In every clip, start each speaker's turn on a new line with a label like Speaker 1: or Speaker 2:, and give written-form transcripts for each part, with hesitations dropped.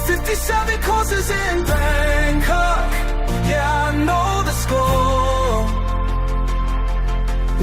Speaker 1: 57 courses in Bangkok. Yeah, I know the score.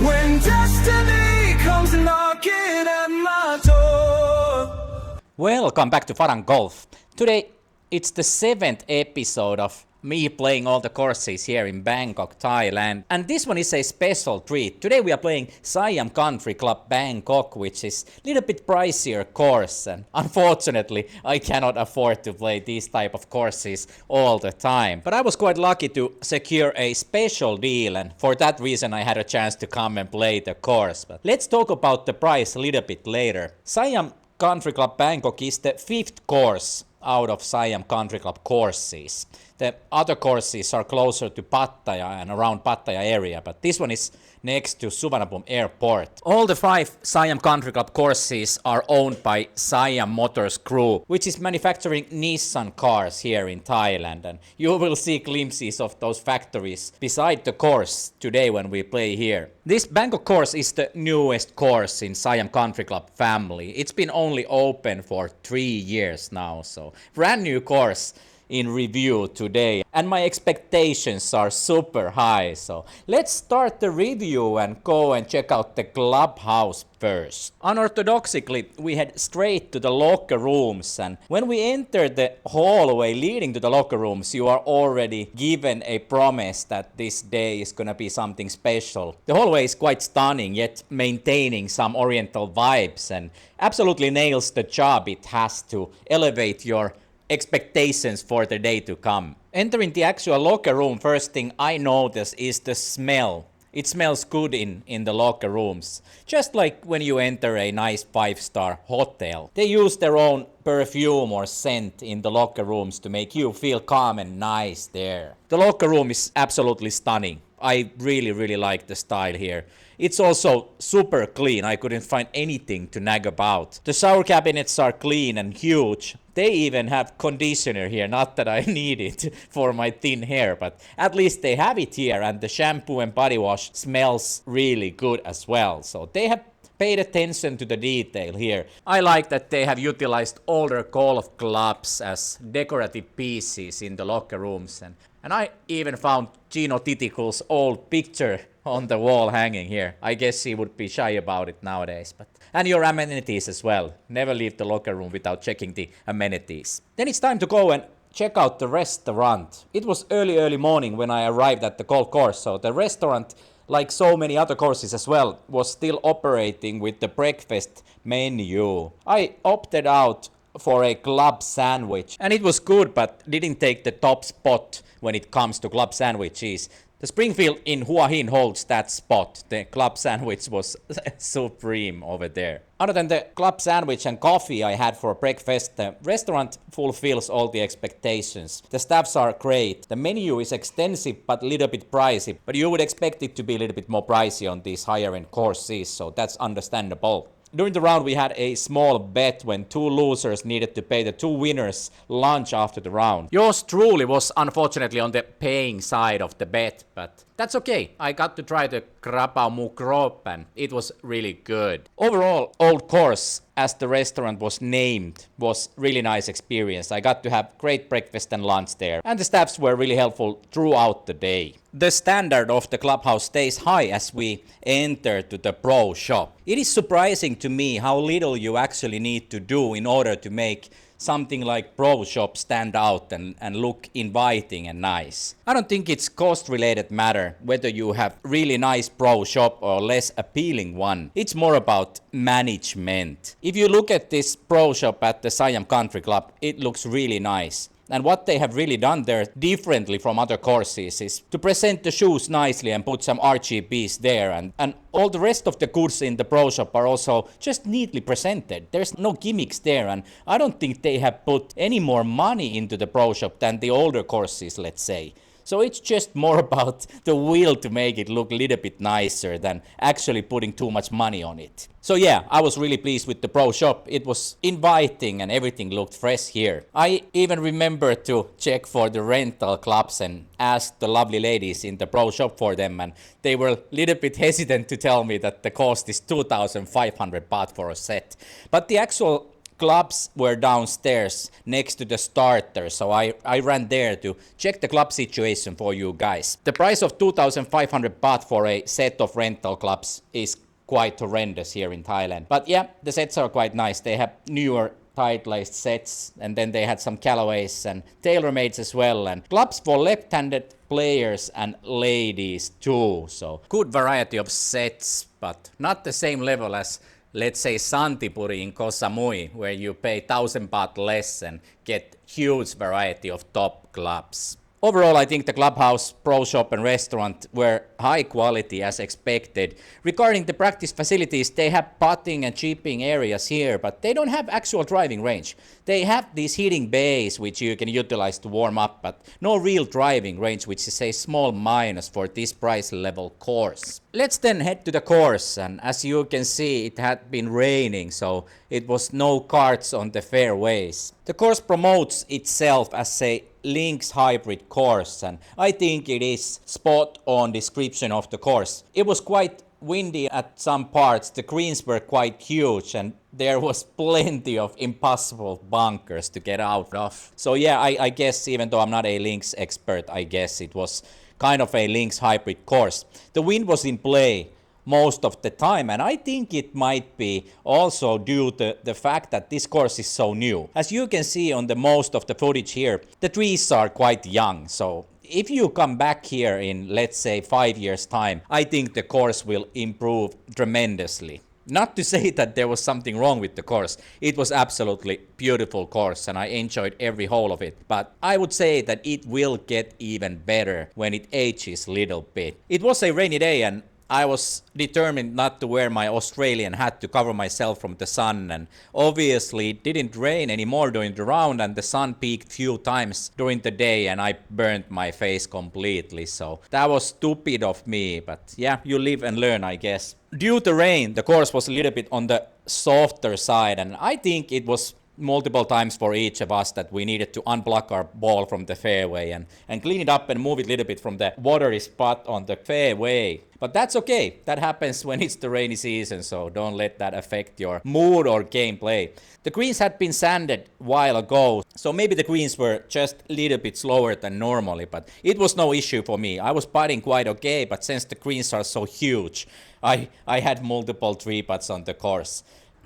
Speaker 1: When destiny comes knocking at my door.
Speaker 2: Welcome back to Faranggolf. Today it's the 7th episode of me playing all the courses here in Bangkok, Thailand. And this one is a special treat. Today we are playing Siam Country Club Bangkok, which is a little bit pricier course. And unfortunately, I cannot afford to play these type of courses all the time. But I was quite lucky to secure a special deal, and for that reason I had a chance to come and play the course. But let's talk about the price a little bit later. Siam Country Club Bangkok is the 5th course out of Siam Country Club courses. The other courses are closer to Pattaya and around Pattaya area, but this one is next to Suvarnabhumi Airport. All the 5 Siam Country Club courses are owned by Siam Motors Group, which is manufacturing Nissan cars here in Thailand, and you will see glimpses of those factories beside the course today when we play here. This Bangkok course is the newest course in Siam Country Club family. It's been only open for 3 years now, so brand new course in review today, and my expectations are super high. So let's start the review and go and check out the clubhouse first. Unorthodoxically, we head straight to the locker rooms, and when we enter the hallway leading to the locker rooms, you are already given a promise that this day is gonna be something special. The hallway is quite stunning, yet maintaining some oriental vibes, and absolutely nails the job it has to elevate your expectations for the day to come. Entering the actual locker room, first thing I notice is the smell. It smells good in the locker rooms. Just like when you enter a nice 5-star hotel. They use their own perfume or scent in the locker rooms to make you feel calm and nice there. The locker room is absolutely stunning. I really like the style here. It's also super clean. I couldn't find anything to nag about. The shower cabinets are clean and huge. They even have conditioner here, not that I need it for my thin hair, but at least they have it here, and the shampoo and body wash smells really good as well. So they have paid attention to the detail here. I like that they have utilized older golf clubs as decorative pieces in the locker rooms, and I even found Gino Titikul's old picture on the wall hanging here. I guess he would be shy about it nowadays, but and your amenities as well. Never leave the locker room without checking the amenities. Then it's time to go and check out the restaurant. It was early morning when I arrived at the golf course, so the restaurant, like so many other courses as well, was still operating with the breakfast menu. I opted out for a club sandwich, and it was good, but didn't take the top spot when it comes to club sandwiches. The Springfield in Huahin holds that spot. The club sandwich was supreme over there. Other than the club sandwich and coffee I had for breakfast, the restaurant fulfills all the expectations. The staffs are great. The menu is extensive but a little bit pricey, but you would expect it to be a little bit more pricey on these higher end courses, so that's understandable. During the round we had a small bet when 2 losers needed to pay the 2 winners lunch after the round. Yours truly was unfortunately on the paying side of the bet, but that's okay. I got to try the krapau mukrop and it was really good. Overall, old course, as the restaurant was named, was really nice experience. I got to have great breakfast and lunch there, and the staffs were really helpful throughout the day. The standard of the clubhouse stays high as we enter to the Proshop. It is surprising to me how little you actually need to do in order to make something like Proshop stand out and look inviting and nice. I don't think it's cost-related matter whether you have really nice Proshop or less appealing one. It's more about management. If you look at this Proshop at the Siam Country Club, it looks really nice. And what they have really done there differently from other courses is to present the shoes nicely and put some RGBs there, and all the rest of the goods in the Proshop are also just neatly presented. There's no gimmicks there, and I don't think they have put any more money into the Proshop than the older courses, let's say. So it's just more about the will to make it look a little bit nicer than actually putting too much money on it. So yeah, I was really pleased with the Proshop. It was inviting and everything looked fresh here. I even remember to check for the rental clubs and ask the lovely ladies in the Proshop for them, and they were a little bit hesitant to tell me that the cost is 2,500 baht for a set. But the actual clubs were downstairs next to the starter, so I ran there to check the club situation for you guys. The price of 2,500 baht for a set of rental clubs is quite horrendous here in Thailand. But yeah, the sets are quite nice. They have newer tight-laced sets, and then they had some Callaways and tailor-mades as well, and clubs for left-handed players and ladies too. So good variety of sets, but not the same level as, let's say, Santipuri in Koh Samui, where you pay 1,000 baht less and get huge variety of top clubs. Overall, I think the clubhouse, Proshop and restaurant were high quality as expected. Regarding the practice facilities, they have putting and chipping areas here, but they don't have actual driving range. They have these hitting bays which you can utilize to warm up, but no real driving range, which is a small minus for this price level course. Let's then head to the course, and as you can see, it had been raining, so it was no karts on the fairways. The course promotes itself as a links hybrid course, and I think it is spot on description of the course. It was quite windy at some parts, the greens were quite huge, and there was plenty of impossible bunkers to get out of. So yeah, I guess, even though I'm not a links expert, I guess it was kind of a links hybrid course. The wind was in play most of the time, and I think it might be also due to the fact that this course is so new. As you can see on the most of the footage here, the trees are quite young, so if you come back here in, let's say, 5 years time, I think the course will improve tremendously. Not to say that there was something wrong with the course. It was absolutely beautiful course and I enjoyed every hole of it. But I would say that it will get even better when it ages a little bit. It was a rainy day and I was determined not to wear my Australian hat to cover myself from the sun, and obviously it didn't rain anymore during the round and the sun peaked few times during the day and I burnt my face completely, so that was stupid of me, but yeah, you live and learn, I guess. Due to rain, the course was a little bit on the softer side, and I think it was multiple times for each of us that we needed to unblock our ball from the fairway and clean it up and move it a little bit from the watery spot on the fairway. But that's okay. That happens when it's the rainy season, so don't let that affect your mood or gameplay. The greens had been sanded a while ago, so maybe the greens were just a little bit slower than normally, but it was no issue for me. I was putting quite okay, but since the greens are so huge, I had multiple 3-putts on the course.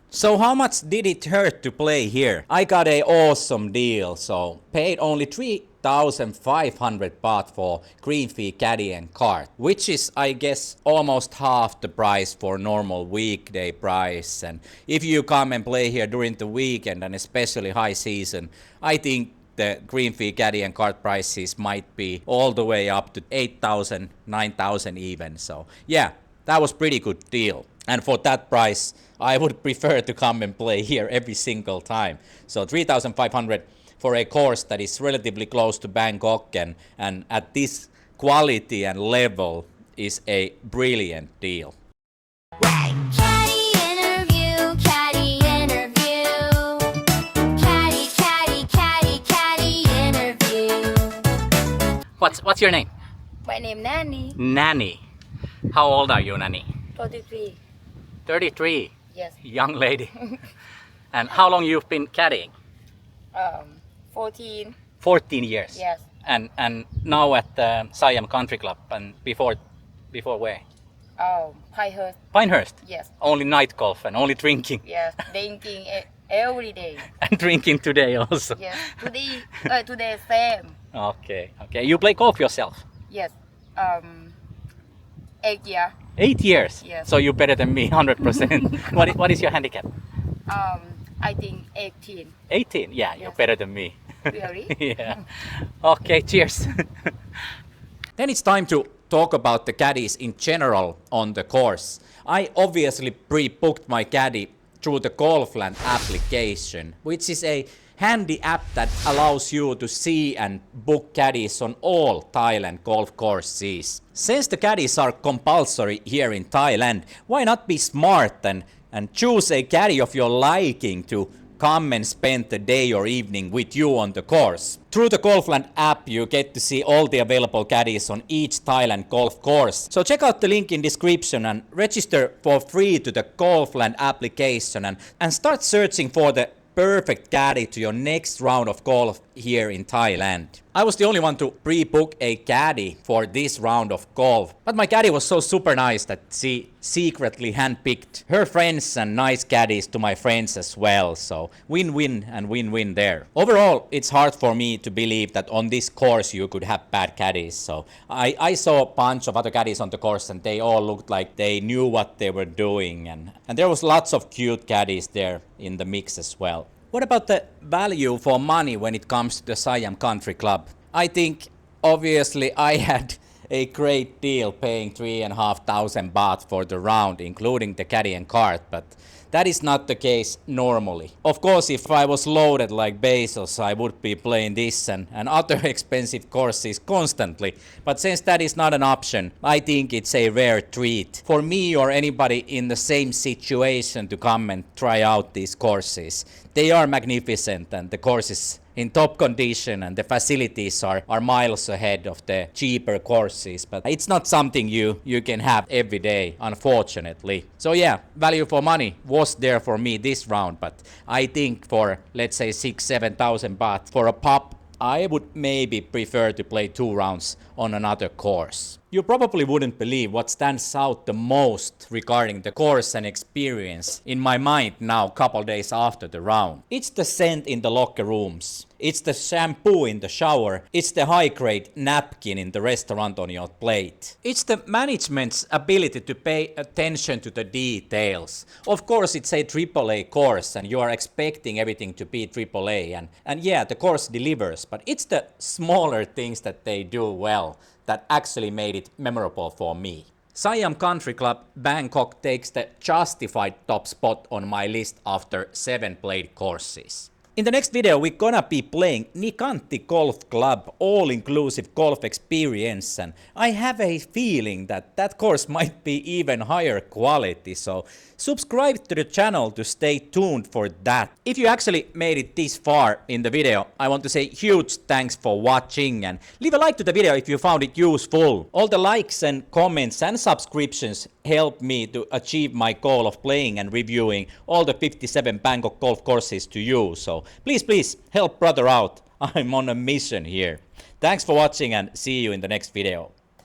Speaker 2: So how much did it hurt to play here? I got an awesome deal, so paid only 3,500 baht for green fee, caddy and cart, which is, I guess, almost half the price for normal weekday price. And if you come and play here during the weekend and especially high season, I think the green fee, caddy and cart prices might be all the way up to 8,000, 9,000 even. So yeah, that was pretty good deal. And for that price, I would prefer to come and play here every single time. So 3,500 for a course that is relatively close to Bangkok and at this quality and level is a brilliant deal.
Speaker 3: Caddy interview, caddy interview. Caddy, caddy, caddy, caddy interview.
Speaker 2: What's your name?
Speaker 4: My name Nanny,
Speaker 2: Nanny. How old are you, Nanny?
Speaker 4: 33.
Speaker 2: 33.
Speaker 4: Yes.
Speaker 2: Young lady. And how long you've been caddying?
Speaker 4: 14.
Speaker 2: 14 years.
Speaker 4: Yes.
Speaker 2: And now at the Siam Country Club, and before where?
Speaker 4: Pinehurst.
Speaker 2: Pinehurst.
Speaker 4: Yes.
Speaker 2: Only night golf and only drinking.
Speaker 4: Yes. Drinking every day.
Speaker 2: And drinking today also.
Speaker 4: Yes. Today same.
Speaker 2: Okay. You play golf yourself?
Speaker 4: Yes. 8 year.
Speaker 2: 8 years.
Speaker 4: Yes.
Speaker 2: So you're better than me, 100%. What is your handicap?
Speaker 4: I think 18.
Speaker 2: 18. Yeah, you're
Speaker 4: Yes.
Speaker 2: better than me.
Speaker 4: Really?
Speaker 2: Yeah. Okay. Cheers. Then it's time to talk about the caddies in general on the course. I obviously pre-booked my caddy through the Golfland application, which is a handy app that allows you to see and book caddies on all Thailand golf courses. Since the caddies are compulsory here in Thailand, why not be smart and choose a caddy of your liking to come and spend the day or evening with you on the course. Through the Golfland app, you get to see all the available caddies on each Thailand golf course. So check out the link in description and register for free to the Golfland application and start searching for the perfect caddy to your next round of golf here in Thailand. I was the only one to pre-book a caddy for this round of golf, but my caddy was so super nice that she secretly handpicked her friends and nice caddies to my friends as well, so win-win and win-win there. Overall, it's hard for me to believe that on this course you could have bad caddies, so I saw a bunch of other caddies on the course and they all looked like they knew what they were doing, and there was lots of cute caddies there in the mix as well. What about the value for money when it comes to the Siam Country Club? I think obviously I had a great deal paying 3,500 baht for the round, including the caddy and cart, but that is not the case normally. Of course, if I was loaded like Bezos, I would be playing this and other expensive courses constantly. But since that is not an option, I think it's a rare treat for me or anybody in the same situation to come and try out these courses. They are magnificent and the courses in top condition and the facilities are miles ahead of the cheaper courses, but it's not something you can have every day, unfortunately. So yeah, value for money was there for me this round, but I think for let's say 6,000-7,000 baht for a pop, I would maybe prefer to play 2 rounds on another course. You probably wouldn't believe what stands out the most regarding the course and experience in my mind now, couple days after the round. It's the scent in the locker rooms. It's the shampoo in the shower. It's the high-grade napkin in the restaurant on your plate. It's the management's ability to pay attention to the details. Of course, it's a AAA course and you are expecting everything to be AAA, and yeah, the course delivers, but it's the smaller things that they do well that actually made it memorable for me. Siam Country Club Bangkok takes the justified top spot on my list after 7 played courses. In the next video, we're gonna be playing Nikanti Golf Club all-inclusive golf experience, and I have a feeling that that course might be even higher quality, so subscribe to the channel to stay tuned for that. If you actually made it this far in the video, I want to say huge thanks for watching and leave a like to the video if you found it useful. All the likes and comments and subscriptions help me to achieve my goal of playing and reviewing all the 57 Bangkok golf courses to you, so please help brother out. I'm on a mission here. Thanks for watching and see you in the next video.